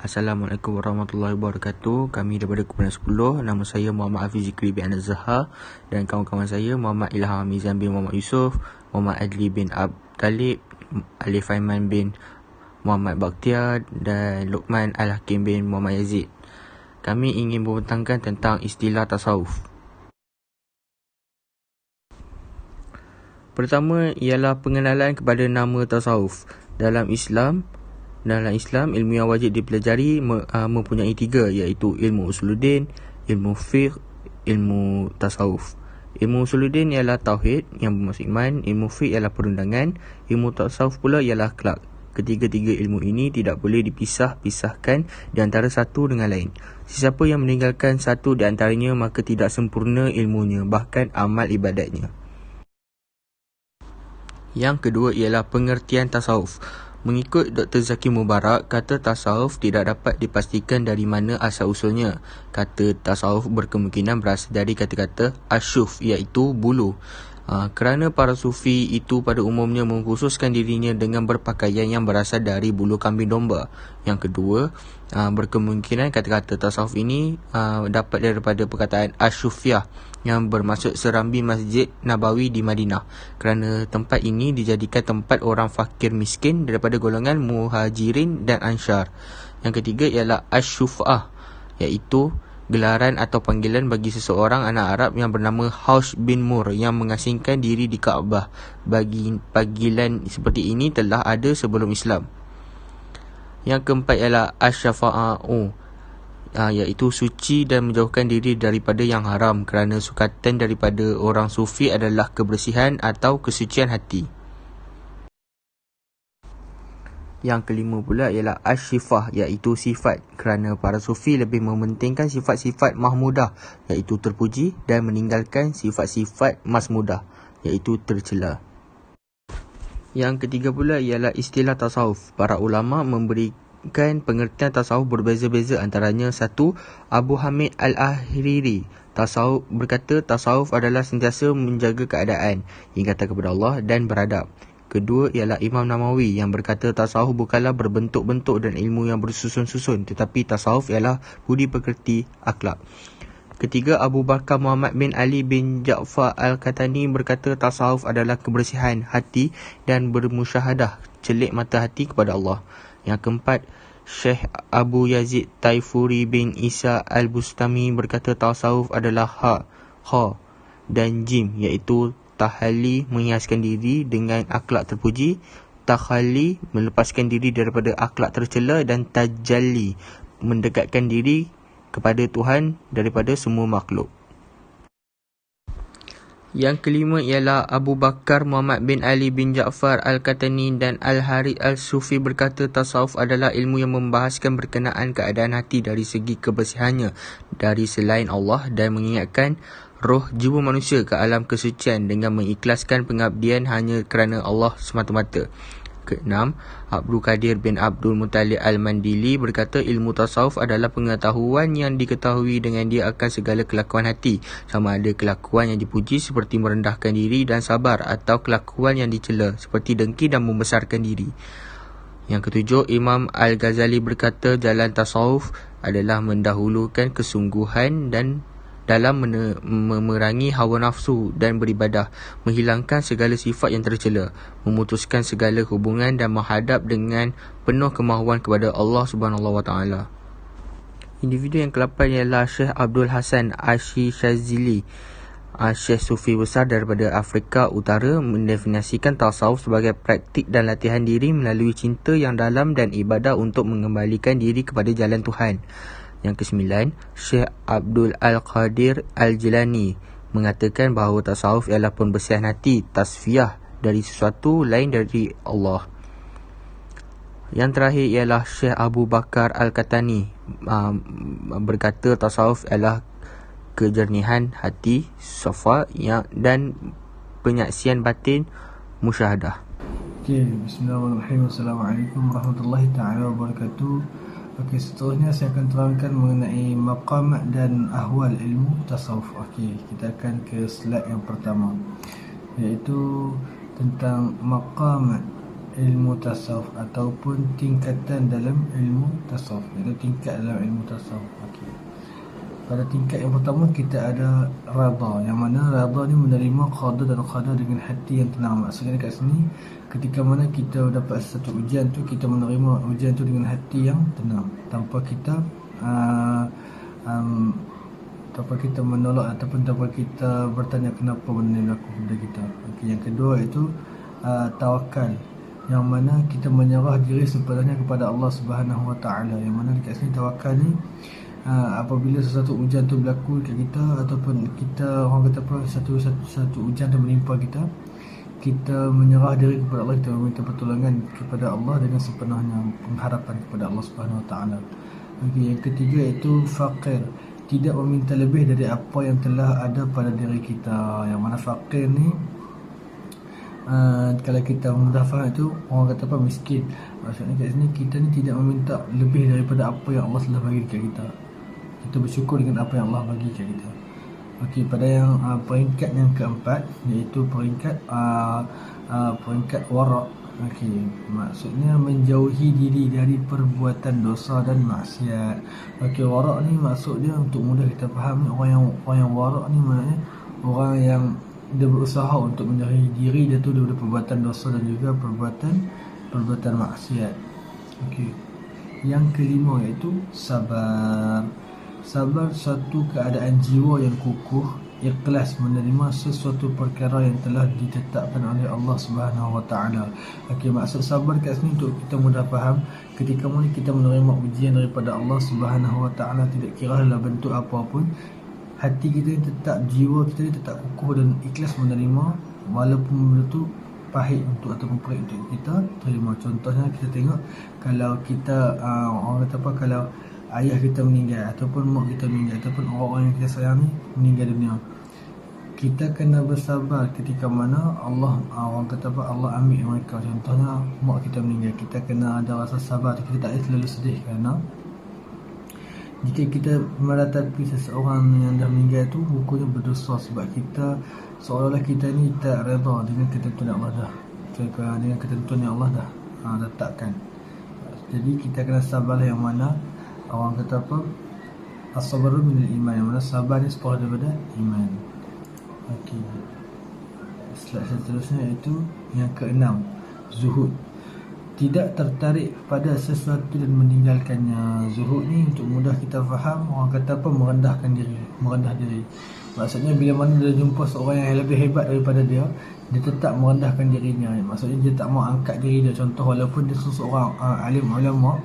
Assalamualaikum warahmatullahi wabarakatuh. Kami daripada Kumpulan 10. Nama saya Muhammad Hafiz Zikri bin Anas Zahar dan kawan-kawan saya Muhammad Ilham Mizan bin Muhammad Yusof, Muhammad Adli bin Talib, Alif Aiman bin Muhammad Bakhtiar dan Luqman Al-Hakim bin Muhammad Yazid. Kami ingin membentangkan tentang istilah tasawuf. Pertama ialah pengenalan kepada nama tasawuf. Dalam Islam, ilmu yang wajib dipelajari mempunyai 3, iaitu ilmu usuluddin, ilmu fiqh, ilmu tasawuf. Ilmu usuluddin ialah tauhid yang bermaksud iman, ilmu fiqh ialah perundangan, ilmu tasawuf pula ialah akhlak. Ketiga-tiga ilmu ini tidak boleh dipisahkan di antara satu dengan lain. Sesiapa yang meninggalkan satu di antaranya maka tidak sempurna ilmunya, bahkan amal ibadatnya. Yang kedua ialah pengertian tasawuf. Mengikut Dr. Zaki Mubarak, kata tasawuf tidak dapat dipastikan dari mana asal-usulnya. Kata tasawuf berkemungkinan berasal dari kata-kata asyuf, iaitu bulu. Kerana para sufi itu pada umumnya mengkhususkan dirinya dengan berpakaian yang berasal dari bulu kambing domba. Yang kedua, berkemungkinan kata-kata tasawuf ini dapat daripada perkataan asyufiyah yang bermaksud serambi Masjid Nabawi di Madinah, kerana tempat ini dijadikan tempat orang fakir miskin daripada golongan muhajirin dan ansyar. Yang ketiga ialah asyufa'ah, iaitu gelaran atau panggilan bagi seseorang anak Arab yang bernama Haush bin Mur yang mengasingkan diri di Kaabah. Panggilan seperti ini telah ada sebelum Islam. Yang keempat ialah asyafa'ah, iaitu suci dan menjauhkan diri daripada yang haram, kerana sukatan daripada orang sufi adalah kebersihan atau kesucian hati. Yang kelima pula ialah asyifah, iaitu sifat, kerana para sufi lebih mementingkan sifat-sifat mahmudah, iaitu terpuji, dan meninggalkan sifat-sifat masmudah, iaitu tercela. Yang ketiga pula ialah istilah tasawuf. Para ulama memberikan pengertian tasawuf berbeza-beza, antaranya 1. Abu Hamid Al-Ahriri berkata tasawuf adalah sentiasa menjaga keadaan, ingatan kepada Allah dan beradab. Kedua ialah Imam Nawawi yang berkata tasawuf bukanlah berbentuk-bentuk dan ilmu yang bersusun-susun, tetapi tasawuf ialah budi pekerti akhlak. Ketiga, Abu Bakar Muhammad bin Ali bin Ja'far Al-Qatani berkata tasawuf adalah kebersihan hati dan bermusyahadah celik mata hati kepada Allah. Yang keempat, Syekh Abu Yazid Taifuri bin Isa Al-Bustami berkata tasawuf adalah ha dan jim, iaitu tahalli menghiaskan diri dengan akhlak terpuji, takhalli melepaskan diri daripada akhlak tercela, dan tajalli mendekatkan diri kepada Tuhan daripada semua makhluk. Yang kelima ialah Abu Bakar Muhammad bin Ali bin Ja'far Al-Qatani dan Al-Harith Al-Sufi berkata tasawuf adalah ilmu yang membahaskan berkenaan keadaan hati dari segi kebersihannya dari selain Allah dan mengingatkan roh jiwa manusia ke alam kesucian dengan mengikhlaskan pengabdian hanya kerana Allah semata-mata. Keenam, Abdul Qadir bin Abdul Muttalib Al-Mandili berkata ilmu tasawuf adalah pengetahuan yang diketahui dengan dia akan segala kelakuan hati, sama ada kelakuan yang dipuji seperti merendahkan diri dan sabar, atau kelakuan yang dicela seperti dengki dan membesarkan diri. Yang ketujuh, Imam Al-Ghazali berkata jalan tasawuf adalah mendahulukan kesungguhan dan dalam memerangi hawa nafsu dan beribadah, menghilangkan segala sifat yang tercela, memutuskan segala hubungan dan menghadap dengan penuh kemahuan kepada Allah Subhanahu Wa Taala. Individu yang ke-8 ialah Syekh Abdul Hasan Ash-Shazili, Syekh Sufi besar daripada Afrika Utara, mendefinisikan tasawuf sebagai praktik dan latihan diri melalui cinta yang dalam dan ibadah untuk mengembalikan diri kepada jalan Tuhan. Yang ke-9, Syekh Abdul Al-Qadir Al-Jilani mengatakan bahawa tasawuf ialah pembersihan hati, tasfiyah dari sesuatu lain dari Allah. Yang terakhir ialah Syekh Abu Bakar Al-Qatani berkata tasawuf ialah kejernihan hati, safa dan penyaksian batin, musyahadah. Bismillahirrahmanirrahim. Assalamualaikum warahmatullahi ta'ala wabarakatuh. Okey, seterusnya saya akan terangkan mengenai maqamat dan ahwal ilmu tasawuf. Okey, kita akan ke slide yang pertama, iaitu tentang maqamat ilmu tasawuf ataupun tingkatan dalam ilmu tasawuf. tasawuf, iaitu tingkat dalam ilmu tasawuf. Okey. Pada tingkat yang pertama kita ada rada, yang mana rada ni menerima qada dan qadar dengan hati yang tenang. Maksudnya dekat sini, ketika mana kita dapat satu ujian tu, kita menerima ujian tu dengan hati yang tenang, tanpa kita tanpa kita menolak ataupun tanpa kita bertanya kenapa benda ni berlaku pada kita. Okey, yang kedua itu tawakal, yang mana kita menyerah diri sepenuhnya kepada Allah Subhanahu Wa Taala. Yang mana dekat sini tawakal ni apabila sesuatu ujian tu berlaku dekat kita, ataupun kita orang kata apa, satu ujian tu menimpa kita, kita menyerah diri kepada Allah, kita meminta pertolongan kepada Allah dengan sepenuhnya, pengharapan kepada Allah Subhanahu Wa Taala. Okey, yang ketiga itu faqir, tidak meminta lebih dari apa yang telah ada pada diri kita. Yang mana faqir ni kalau kita mudah faham itu, orang kata apa, miskin. Maksudnya kat sini kita ni tidak meminta lebih daripada apa yang Allah telah bagi dekat kita. Kita bersyukur dengan apa yang Allah bagi dekat kita. Okey, pada yang peringkat yang keempat, iaitu peringkat wara'. Okey, maksudnya menjauhi diri dari perbuatan dosa dan maksiat. Okey, wara' ni maksud dia untuk mudah kita faham ni, orang yang wara' ni maknanya orang yang dia berusaha untuk menjauhi diri dia tu daripada perbuatan dosa dan juga perbuatan maksiat. Okey. Yang kelima iaitu sabar. Sabar satu keadaan jiwa yang kukuh, ikhlas menerima sesuatu perkara yang telah ditetapkan oleh Allah Subhanahu Wa Taala. Okey, maksud sabar kat sini untuk kita mudah faham, ketika mana kita menerima ujian daripada Allah Subhanahu Wa Taala, tidak kira dalam bentuk apapun, hati kita ni tetap, jiwa kita ni tetap kukuh dan ikhlas menerima, walaupun benda tu pahit untuk ataupun perih untuk kita terima. Contohnya kita tengok, kalau kita orang kata apa, kalau ayah kita meninggal ataupun mak kita meninggal ataupun orang-orang yang kita sayang ni meninggal dunia, kita kena bersabar ketika mana Allah orang kata apa, Allah ambil mereka. Contohnya mak kita meninggal, kita kena ada rasa sabar. Kita tak boleh terlalu sedih, kerana jika kita meratapi seseorang yang dah meninggal tu, hukumnya berdosa, sebab kita seolah-olah kita ni tak redha dengan ketentuan yang Allah dah dengan ketentuan yang Allah dah letakkan. Jadi kita kena sabarlah, yang mana orang kata apa, as-sabru minal iman, yang mana sabar ni separuh daripada iman. Okey, seterusnya itu yang keenam, zuhud, tidak tertarik pada sesuatu dan meninggalkannya. Zuhud ni untuk mudah kita faham, orang kata apa, merendah diri. Maksudnya bila mana dia jumpa seorang yang lebih hebat daripada dia, dia tetap merendahkan dirinya. Maksudnya dia tak mau angkat diri dia. Contoh, walaupun dia seorang alim ulama,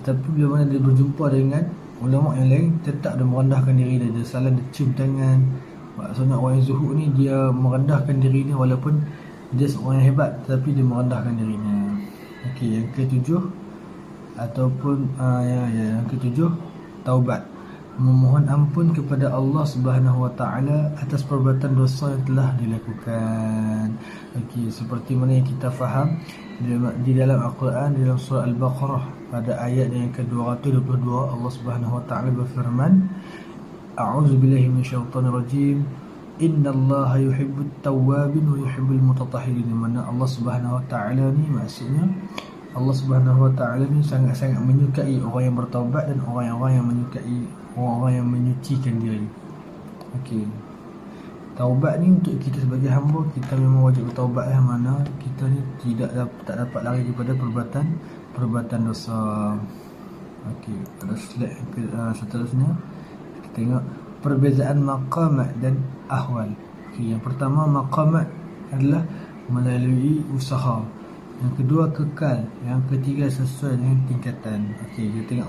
tetapi bila mana dia berjumpa dengan ulama yang lain, tetap dia merendahkan diri dia. Dia salam, dia cium tangan. Maksudnya orang yang zuhud ni, dia merendahkan dirinya, walaupun dia seorang yang hebat, tetapi dia merendahkan dirinya. Okey, yang ketujuh ataupun yang ketujuh, taubat, memohon ampun kepada Allah Subhanahu Wa Taala atas perbuatan dosa yang telah dilakukan. Okey, seperti mana yang kita faham di dalam Al-Quran, di dalam surah Al-Baqarah pada ayat yang ke-222, Allah Subhanahu Wa Taala berfirman, A'udzubillahi minasyaitonirrajim, Innallaha yuhibbut tawwabin wa yuhibbul mutatahhirin. Mana Allah Subhanahu Wa Taala ni, maksudnya Allah Subhanahu Wa Taala ni sangat-sangat menyukai orang yang bertaubat dan orang-orang yang menyukai orang-orang yang menyucikan diri. Okey, taubat ni untuk kita sebagai hamba, kita memang wajib bertaubat, yang mana kita ni tak dapat lari daripada perbuatan dosa. Okey, pada slide seterusnya kita tengok perbezaan maqamat dan ahwal. Okey, yang pertama maqamat adalah melalui usaha, yang kedua kekal, yang ketiga sesuai dengan tingkatan. Okey, kita tengok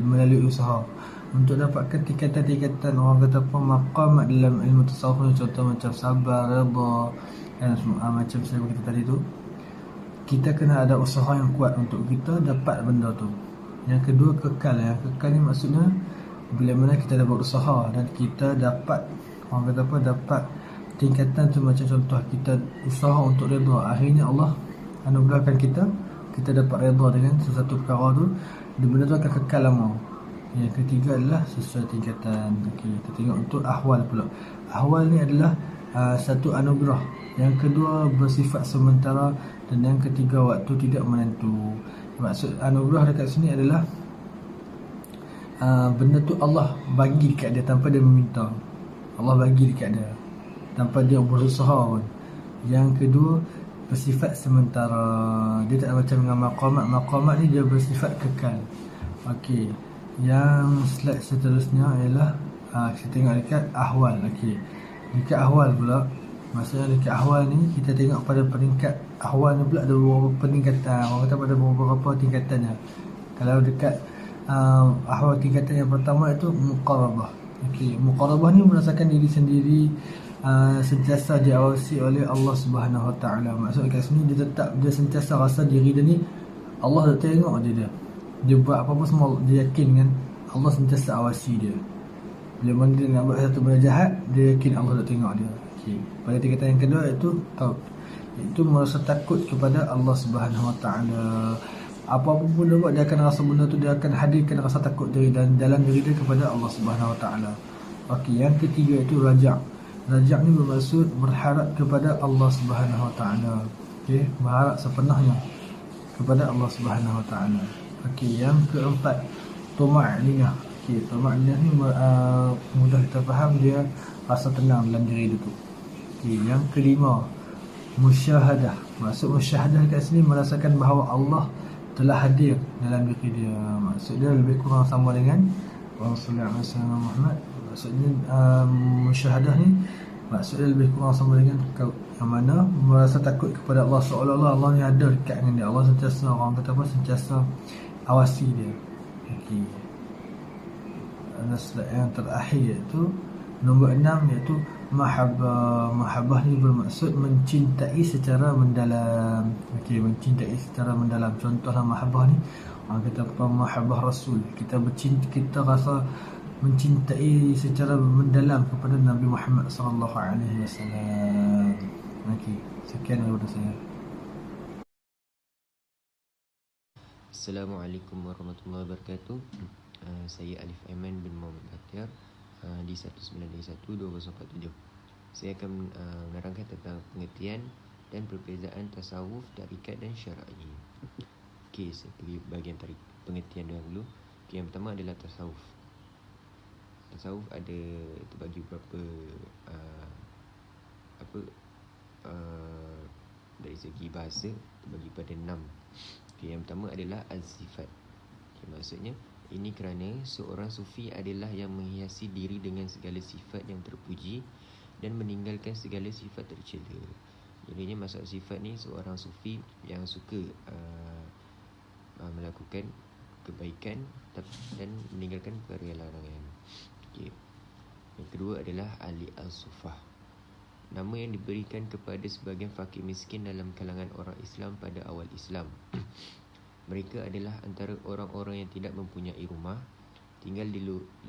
melalui usaha. Untuk dapatkan tingkatan-tingkatan, orang kata apa, maqamat dalam ilmu tasawuf, contoh macam sabar, redha dan macam saya berkata tadi tu, kita kena ada usaha yang kuat untuk kita dapat benda tu. Yang kedua kekal. Yang kekal ni maksudnya bila mana kita dah berusaha dan kita dapat, orang kata apa, dapat tingkatan tu. Macam contoh kita usaha untuk redha, akhirnya Allah anugerahkan kita dapat redha dengan sesuatu perkara tu, benda tu akan kekal lama. Yang ketiga adalah sesuai tingkatan. Okey, kita tengok untuk ahwal pula. Ahwal ni adalah satu anugerah, yang kedua bersifat sementara, dan yang ketiga waktu tidak menentu. Maksud anugerah dekat sini adalah benda tu Allah bagi dekat dia tanpa dia meminta. Allah bagi dekat dia tanpa dia berusaha pun. Yang kedua, bersifat sementara. Dia tak macam dengan maqamat. Maqamat ni dia bersifat kekal. Okey. Yang slide seterusnya ialah kita tengok dekat ahwal. Okey. Dekat ahwal pula, maksudnya dekat ahwal ni kita tengok pada peringkat ahwal ni pula ada beberapa peningkatan. Orang kata pada beberapa tingkatannya. Kalau dekat ahwal tingkatan yang pertama itu muqarabah. Okey, muqarabah ni merasakan diri sendiri sentiasa diawasi oleh Allah Subhanahu Wa Taala. Maksud kat sini dia sentiasa rasa diri dia ni Allah dah tengok dia. Dia buat apa-apa semua dia yakin kan Allah sentiasa awasi dia. Bila mana dia nak buat satu benda jahat, dia yakin Allah dah tengok dia. Okey. Pada tingkatan yang kedua itu merasa takut kepada Allah Subhanahu Wa Taala. Apa-apa pun dia buat, dia akan rasa benda tu, dia akan hadirkan rasa takut diri dan dalam diri dia kepada Allah Subhanahu Wa Taala. Okey, yang ketiga itu raja'. Raja' ni bermaksud berharap kepada Allah Subhanahu Wa Taala. Okey, berharap sepenuhnya kepada Allah Subhanahu Wa Taala. Okey, yang keempat tuma'ninah. Okey, tuma'ninah ni mudah kita faham, dia rasa tenang dalam diri dia tu. Okey, yang kelima musyahadah. Maksud musyahadah kat sini merasakan bahawa Allah telah hadir dalam diri dia. Maksud dia lebih kurang sama dengan Rasulullah Muhammad. Maksudnya musyahadah ni maksudnya lebih kurang sama dengan yang mana merasa takut kepada Allah, seolah-olah Allah ni ada dekat dengan dia. Allah sentiasa, orang kata apa, sentiasa awasi dia. Okey. Slide yang terakhir iaitu nombor 6 iaitu mahabbah. Mahabbah ni bermaksud mencintai secara mendalam. Okey, mencintai secara mendalam. Contohlah mahabbah ni, orang kata apa, mahabbah Rasul. Kita rasa mencintai secara mendalam kepada Nabi Muhammad sallallahu alaihi wasallam. Okey, sekian daripada saya. Assalamualaikum warahmatullahi wabarakatuh. Saya Alif Aiman bin Muhammad Bahtiar di 1931-2047. Saya akan menerangkan tentang pengertian dan perbezaan tasawuf, tarikat dan syar'i. Okey, saya pergi bahagian pengertian dahulu. Okey, yang pertama adalah tasawuf. Tasawuf ada terbagi beberapa dari segi bahasa terbagi pada 6. Okay, yang pertama adalah al-sifat. Okay, maksudnya ini kerana seorang sufi adalah yang menghiasi diri dengan segala sifat yang terpuji dan meninggalkan segala sifat tercela. Jadinya maksud sifat ni seorang sufi yang suka melakukan kebaikan dan meninggalkan perkara larangan. Okay. Yang kedua adalah ahli al-sufah. Nama yang diberikan kepada sebagian fakir miskin dalam kalangan orang Islam pada awal Islam. Mereka adalah antara orang-orang yang tidak mempunyai rumah, tinggal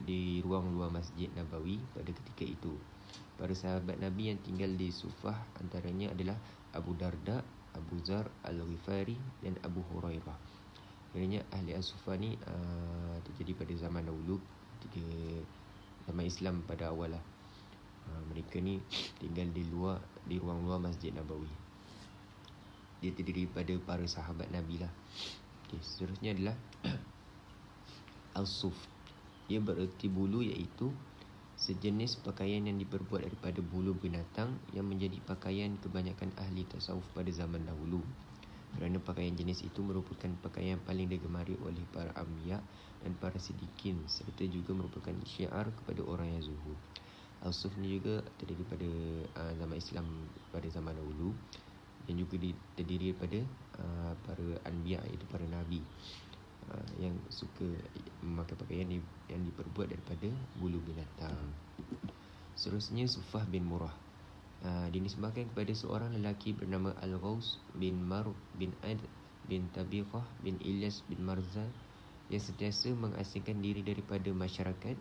di ruang luar Masjid Nabawi pada ketika itu. Para sahabat Nabi yang tinggal di Sufah antaranya adalah Abu Darda, Abu Zar Al-Ghifari dan Abu Hurairah. Sebenarnya ahli al-Sufah ni terjadi pada zaman dahulu, ketika zaman Islam pada awal lah. Mereka ni tinggal di ruang luar Masjid Nabawi. Dia terdiri pada para sahabat Nabi lah. Okay, seterusnya adalah al-suf. Ia bererti bulu, iaitu sejenis pakaian yang diperbuat daripada bulu binatang yang menjadi pakaian kebanyakan ahli tasawuf pada zaman dahulu. Kerana pakaian jenis itu merupakan pakaian paling digemari oleh para anbiya dan para siddiqin, serta juga merupakan syiar kepada orang yang zuhud. Al-suf ni juga terdiri pada zaman Islam pada zaman dahulu, dan juga terdiri daripada para anbiya, iaitu para nabi yang suka memakai pakaian yang diperbuat daripada bulu binatang. Seterusnya Sufah bin Murrah. Dinisbahkan kepada seorang lelaki bernama Al-Ghaus bin Marw bin Ad bin Tabiqah bin Ilyas bin Marzal yang sentiasa mengasingkan diri daripada masyarakat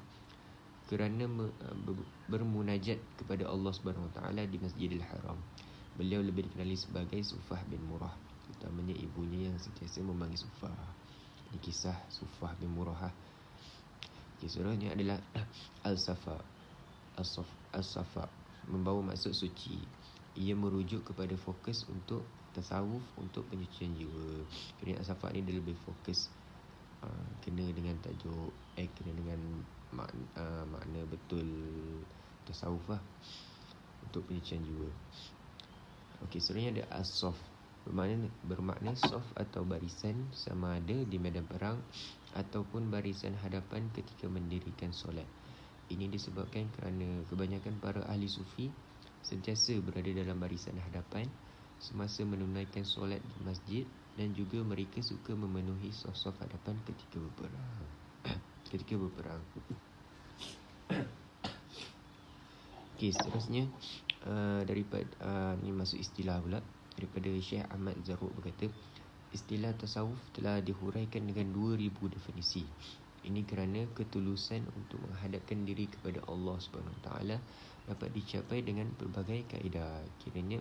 kerana bermunajat kepada Allah Subhanahu Wa Taala di Masjidil Haram. Beliau lebih dikenali sebagai Sufah bin Murrah, utamanya ibunya yang sentiasa memanggil Sufah. Ini kisah Sufah bin Murrah. Kisahnya adalah Al-Safa. Al-Safa membawa maksud suci. Ia merujuk kepada fokus untuk tasawuf, untuk penyucian jiwa. Jadi Al-Safa ni dia lebih fokus kena dengan tajuk kena dengan makna betul tasawuf lah untuk penyucian jiwa. Okey, seterusnya ada as-sof, bermakna sof atau barisan, sama ada di medan perang ataupun barisan hadapan ketika mendirikan solat. Ini disebabkan kerana kebanyakan para ahli sufi sentiasa berada dalam barisan hadapan semasa menunaikan solat di masjid, dan juga mereka suka memenuhi sof-sof hadapan ketika berperang. Okey, seterusnya daripada ni masuk istilah pula, daripada Syekh Ahmad Zarruq berkata, istilah tasawuf telah dihuraikan dengan 2000 definisi. Ini kerana ketulusan untuk menghadapkan diri kepada Allah SWT dapat dicapai dengan pelbagai kaedah. Kiranya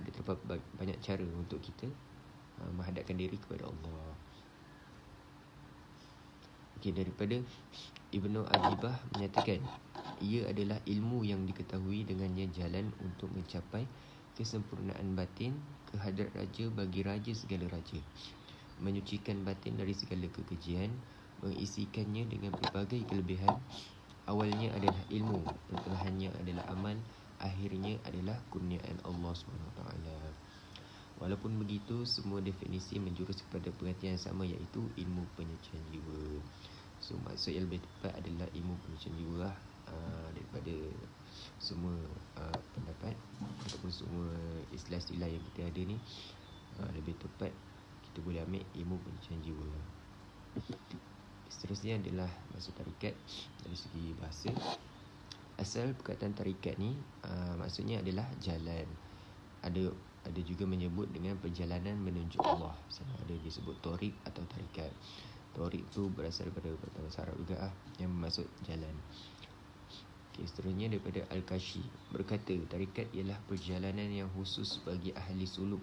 ada terdapat banyak cara untuk kita menghadapkan diri kepada Allah. Okey, daripada Ibnu Ajibah menyatakan, ia adalah ilmu yang diketahui dengannya jalan untuk mencapai kesempurnaan batin, kehadrat raja bagi raja segala raja, menyucikan batin dari segala kekejian, mengisikannya dengan pelbagai kelebihan. Awalnya adalah ilmu, pertengahannya adalah amal, akhirnya adalah kurniaan Allah SWT. Walaupun begitu, semua definisi menjurus kepada pengertian yang sama, iaitu ilmu penyucian jiwa. So maksud yang lebih tepat adalah ilmu penyucian jiwa lah, daripada semua pendapat ataupun semua istilah-istilah yang kita ada ni. Lebih tepat kita boleh ambil ilmu penyucian jiwa. Seterusnya adalah masuk tarikat dari segi bahasa. Asal perkataan tarikat ni maksudnya adalah jalan. Ada juga menyebut dengan perjalanan menuju Allah, sama ada disebut torik atau tarikat. Torik tu berasal daripada bahasa Arab juga yang bermaksud jalan. Okay, seterusnya daripada Al-Kashi berkata, tarikat ialah perjalanan yang khusus bagi ahli suluk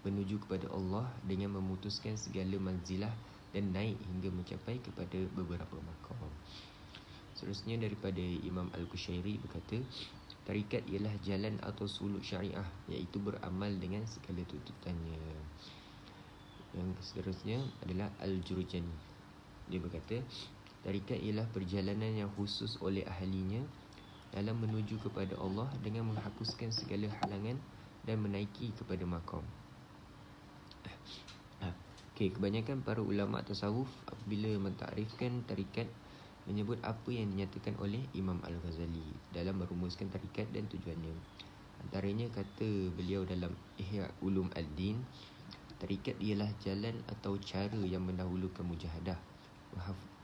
menuju kepada Allah dengan memutuskan segala manzilah dan naik hingga mencapai kepada beberapa maqam. Seterusnya daripada Imam Al-Qushairi berkata, tarikat ialah jalan atau suluk syariah, iaitu beramal dengan segala tuntutannya. Yang seterusnya adalah Al-Jurjani. Dia berkata, tarikat ialah perjalanan yang khusus oleh ahlinya dalam menuju kepada Allah dengan menghapuskan segala halangan dan menaiki kepada maqam. Okay, kebanyakan para ulama tasawuf apabila mentakrifkan tarikat menyebut apa yang dinyatakan oleh Imam Al-Ghazali dalam merumuskan tarikat dan tujuannya. Antaranya kata beliau dalam Ihya Ulum Ad-Din, tarikat ialah jalan atau cara yang mendahulukan mujahadah,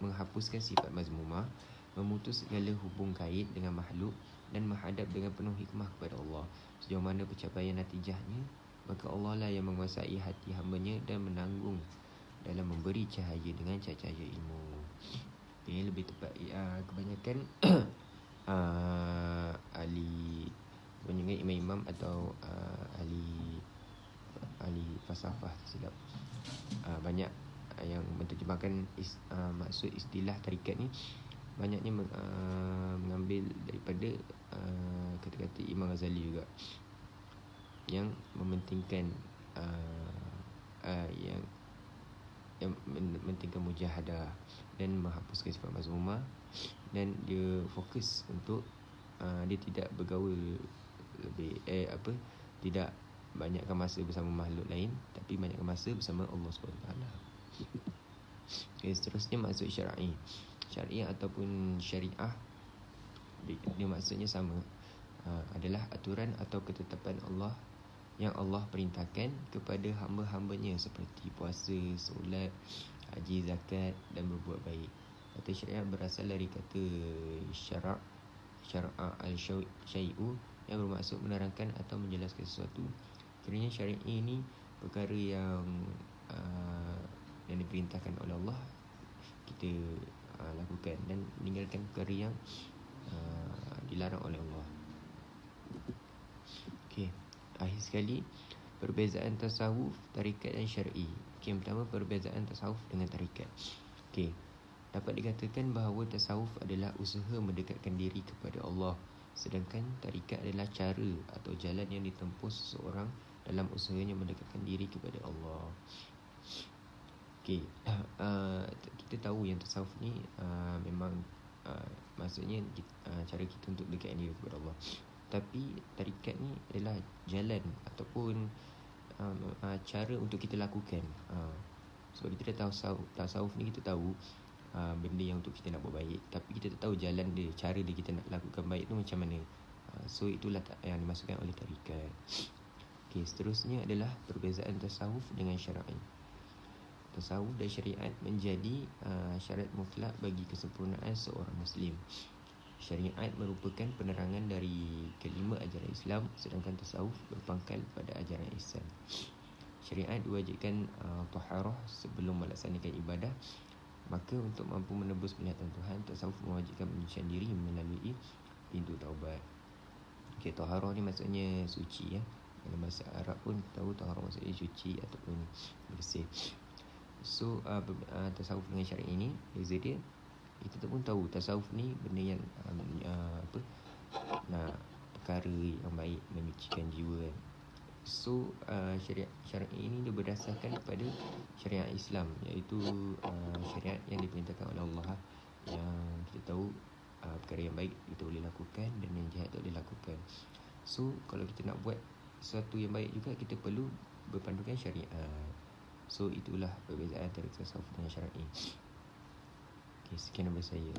menghapuskan sifat mazmumah, memutus segala hubung kait dengan makhluk, dan menghadap dengan penuh hikmah kepada Allah. Sejauh mana pencapaian natijahnya, maka Allah lah yang menguasai hati hambanya dan menanggung dalam memberi cahaya dengan cahaya ilmu. Ini lebih tepat kebanyakan ahli menyengat imam-imam atau ahli falsafah silap banyak yang menterjemahkan maksud istilah tarikat ni, banyaknya mengambil daripada kata-kata Imam Ghazali juga, yang mementingkan yang mementingkan mujahadah dan menghapuskan sifat mazmumah, dan dia fokus untuk dia tidak bergaul lebih tidak banyakkan masa bersama makhluk lain, tapi banyakkan masa bersama Allah SWT. Okay, seterusnya maksud syar'i. Syar'i ataupun syariah, dia maksudnya sama, adalah aturan atau ketetapan Allah yang Allah perintahkan kepada hamba-hambanya seperti puasa, solat, haji, zakat dan berbuat baik. Kata syariah berasal dari kata syar'a al-syai'u yang bermaksud menerangkan atau menjelaskan sesuatu. Kiranya syariat ini perkara yang diperintahkan oleh Allah kita lakukan, dan meninggalkan perkara yang dilarang oleh Allah. Okey, akhir sekali perbezaan tasawuf, tarikat dan syar'i. Okey, yang pertama perbezaan tasawuf dengan tarikat. Okey, dapat dikatakan bahawa tasawuf adalah usaha mendekatkan diri kepada Allah, sedangkan tarikat adalah cara atau jalan yang ditempuh seseorang dalam usahanya mendekatkan diri kepada Allah. Okey, kita tahu yang tasawuf ni memang maksudnya cara kita untuk dekat diri kepada Allah. Tapi tarikat ni adalah jalan ataupun cara untuk kita lakukan. Sebab kita dah tahu tasawuf ni, kita tahu benda yang untuk kita nak buat baik, tapi kita tak tahu jalan dia, cara dia kita nak lakukan baik tu macam mana. So itulah yang dimaksudkan oleh tarikat. Okey, seterusnya adalah perbezaan tasawuf dengan syar'i. Tasawuf dan syariat menjadi syarat mutlak bagi kesempurnaan seorang Muslim. Syariat merupakan penerangan dari kelima ajaran Islam, sedangkan tasawuf berpangkal pada ajaran Ihsan. Syariat diwajibkan taharah sebelum melaksanakan ibadah. Maka untuk mampu menebus penglihatan Tuhan, tasawuf mewajibkan penyucian diri melalui pintu taubat. Okey, taharah ni maksudnya suci ya. Dalam bahasa Arab pun tahu taharah maksudnya suci ataupun bersih. So tasawuf dengan syariat ini beza dia. Kita pun tahu tasawuf ni benda yang perkara yang baik, menyucikan jiwa kan. So syariat ini dia berdasarkan kepada syariat Islam, iaitu syariat yang diperintahkan oleh Allah, yang kita tahu perkara yang baik kita boleh lakukan dan yang jahat tak boleh lakukan. So kalau kita nak buat sesuatu yang baik juga, kita perlu berpandukan syariat. So itulah perbezaan antara tasawuf dengan syar'i. Okay, sekian daripada saya.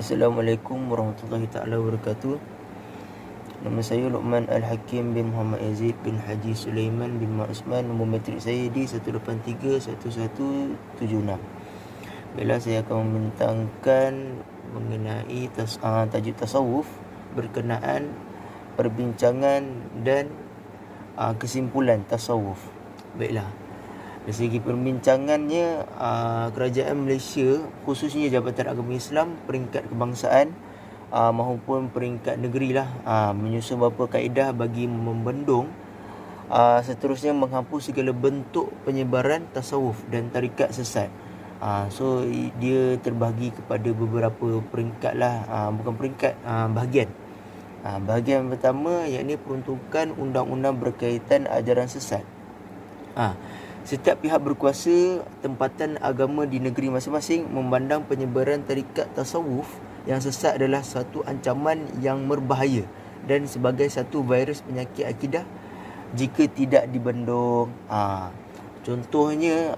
Assalamualaikum warahmatullahi taala wabarakatuh. Nama saya Luqman Al-Hakim bin Muhammad Yazid bin Haji Sulaiman bin Mak Usman. Nombor matrik saya di 1831176. Baiklah, saya akan membentangkan mengenai tajuk tasawuf berkenaan perbincangan dan kesimpulan tasawuf. Baiklah, dari segi perbincangannya, kerajaan Malaysia, khususnya Jabatan Agama Islam peringkat kebangsaan maupun peringkat negeri lah, menyusun beberapa kaedah bagi membendung seterusnya menghapus segala bentuk penyebaran tasawuf dan tarikat sesat. So dia terbahagi kepada beberapa peringkat lah, bukan peringkat, bahagian. Bahagian pertama yakni peruntukan undang-undang berkaitan ajaran sesat. Setiap pihak berkuasa tempatan agama di negeri masing-masing memandang penyebaran tarikat tasawuf yang sesat adalah satu ancaman yang berbahaya dan sebagai satu virus penyakit akidah jika tidak dibendung. Contohnya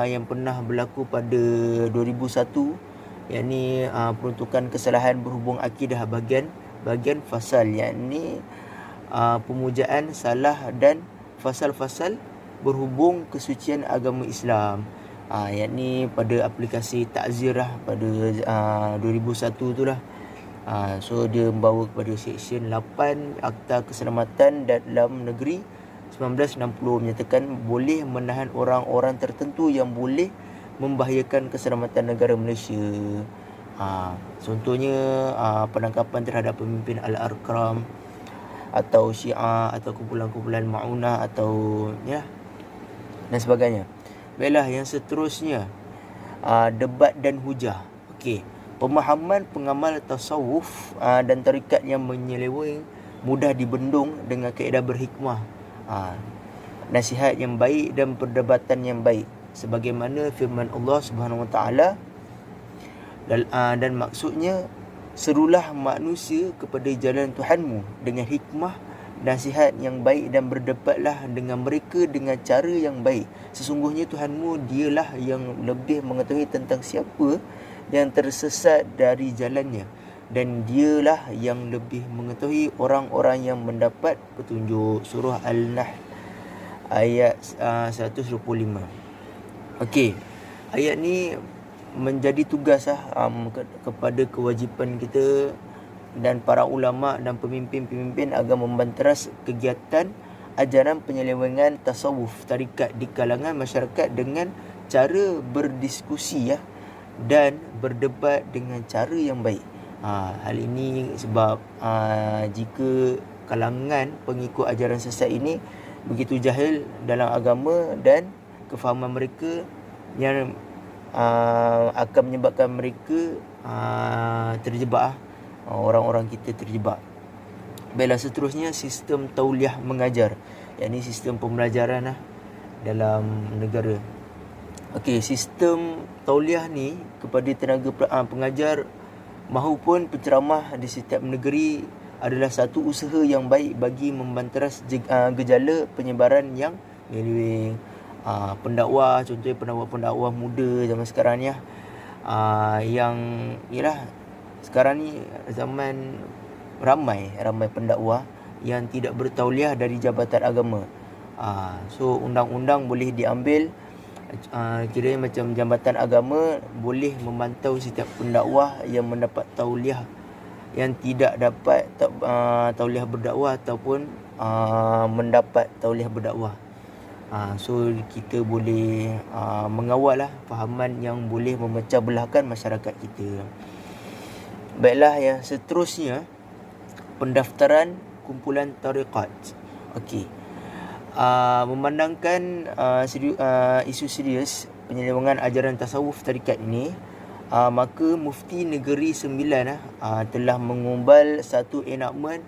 yang pernah berlaku pada 2001, yakni peruntukan kesalahan berhubung akidah bahagian fasal, yakni pemujaan salah dan fasal-fasal berhubung kesucian agama Islam, yakni pada aplikasi Takzir lah pada 2001 tu lah. So dia membawa kepada Seksyen 8 Akta Keselamatan dalam Negeri 1960 menyatakan boleh menahan orang-orang tertentu yang boleh membahayakan keselamatan negara Malaysia. Contohnya penangkapan terhadap pemimpin Al-Arkam atau Syiah atau kumpulan-kumpulan Ma'unah atau dan sebagainya. Baiklah, yang seterusnya, debat dan hujah. Okey, pemahaman pengamal tasawuf dan tarikat yang menyeleweng mudah dibendung dengan kaedah berhikmah, nasihat yang baik dan perdebatan yang baik, sebagaimana firman Allah Subhanahu Wa Taala, dan maksudnya, serulah manusia kepada jalan Tuhanmu dengan hikmah, nasihat yang baik dan berdebatlah dengan mereka dengan cara yang baik. Sesungguhnya Tuhanmu dialah yang lebih mengetahui tentang siapa yang tersesat dari jalannya, dan dialah yang lebih mengetahui orang-orang yang mendapat petunjuk. Surah Al-Nahl ayat 125. Okey, ayat ni menjadi tugas kepada kewajipan kita dan para ulama dan pemimpin-pemimpin agar membanteras kegiatan ajaran penyelewengan tasawuf tarikat di kalangan masyarakat dengan cara berdiskusi dan berdebat dengan cara yang baik. Hal ini sebab jika kalangan pengikut ajaran sesat ini begitu jahil dalam agama dan kefahaman mereka yang akan menyebabkan mereka terjebak, orang-orang kita terjebak. Baiklah, seterusnya sistem tauliah mengajar, yakni sistem pembelajaran dalam negara. Okey, sistem tauliah ni kepada tenaga pengajar mahupun penceramah di setiap negeri adalah satu usaha yang baik bagi membanteras gejala penyebaran yang menyeleweng. Pendakwah, contohnya pendakwah muda zaman sekarang ni yang sekarang ni zaman ramai pendakwah yang tidak bertauliah dari jabatan agama. So undang-undang boleh diambil, kiranya macam jabatan agama boleh memantau setiap pendakwah yang mendapat tauliah, yang tidak dapat tauliah berdakwah ataupun mendapat tauliah berdakwah. So kita boleh mengawal fahaman yang boleh memecah belahkan masyarakat kita. Baiklah, yang seterusnya, pendaftaran kumpulan tarikat. Okey, memandangkan isu serius penyelewengan ajaran tasawuf tarikat ini, maka Mufti Negeri Sembilan telah mengumbal satu enakmen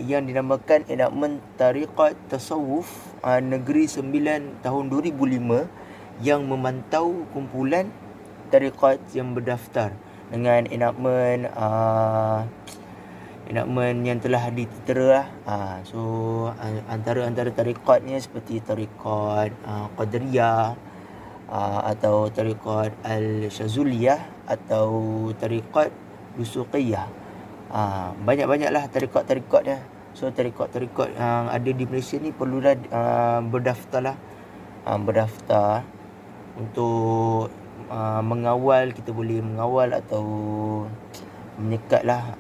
yang dinamakan Enakmen Tarikat Tasawuf Negeri Sembilan tahun 2005 yang memantau kumpulan tarikat yang berdaftar dengan enakmen yang telah ditera. So antara tarikatnya seperti tarikat Qadariyah, atau tariqat al-Syazuliyah atau tariqat Dusuqiyah. Banyak-banyaklah tariqat-tariqat dia. So tariqat-tariqat yang ada di Malaysia ni perlulah berdaftarlah, berdaftar untuk mengawal. Kita boleh mengawal atau menyekatlah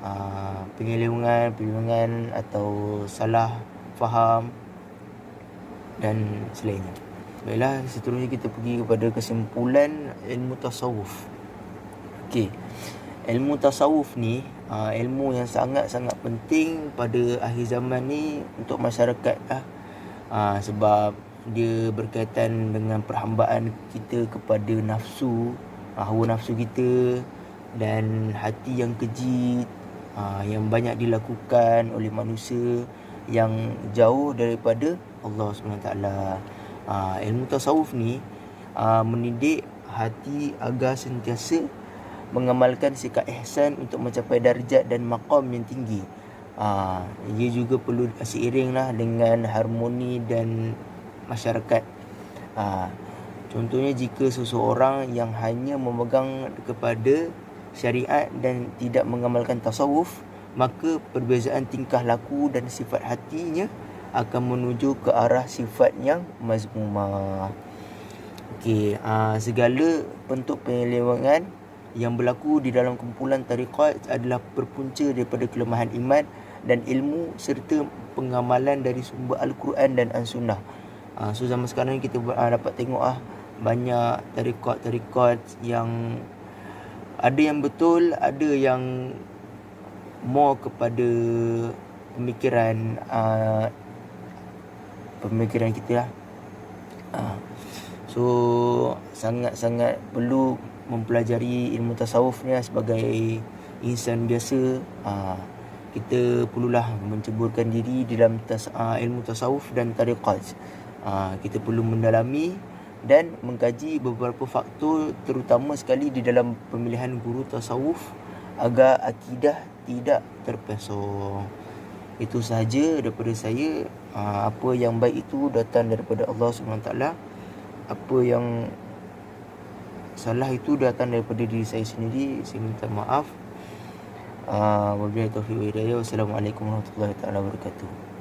penyelewengan atau salah faham dan selainnya. Baiklah, seterusnya kita pergi kepada kesimpulan ilmu tasawuf. Okey. Ilmu tasawuf ni ilmu yang sangat-sangat penting pada akhir zaman ni untuk masyarakat lah. Sebab dia berkaitan dengan perhambaan kita kepada nafsu, hawa nafsu kita dan hati yang keji yang banyak dilakukan oleh manusia yang jauh daripada Allah SWT. Ilmu tasawuf ni mendidik hati agar sentiasa mengamalkan sikap ihsan untuk mencapai darjat dan maqam yang tinggi. Ia juga perlu seiringlah dengan harmoni dan masyarakat. Contohnya, jika seseorang yang hanya memegang kepada syariat dan tidak mengamalkan tasawuf, maka perbezaan tingkah laku dan sifat hatinya akan menuju ke arah sifat yang mazmumah. Okey, segala bentuk penyelewengan yang berlaku di dalam kumpulan tariqat adalah berpunca daripada kelemahan iman dan ilmu serta pengamalan dari sumber Al-Quran dan As-Sunnah. So zaman sekarang kita dapat tengok banyak tariqat yang ada yang betul, ada yang more kepada pemikiran kita lah. So sangat-sangat perlu mempelajari ilmu tasawuf ni sebagai insan biasa. Kita perlulah menceburkan diri di dalam ilmu tasawuf dan tariqat. Kita perlu mendalami dan mengkaji beberapa faktor, terutama sekali di dalam pemilihan guru tasawuf agar akidah tidak terpesong. Itu sahaja daripada saya. Apa yang baik itu datang daripada Allah SWT. Apa yang salah itu datang daripada diri saya sendiri. Saya minta maaf. Wabillahi taufiq wal hidayah. Wassalamualaikum warahmatullahi wabarakatuh.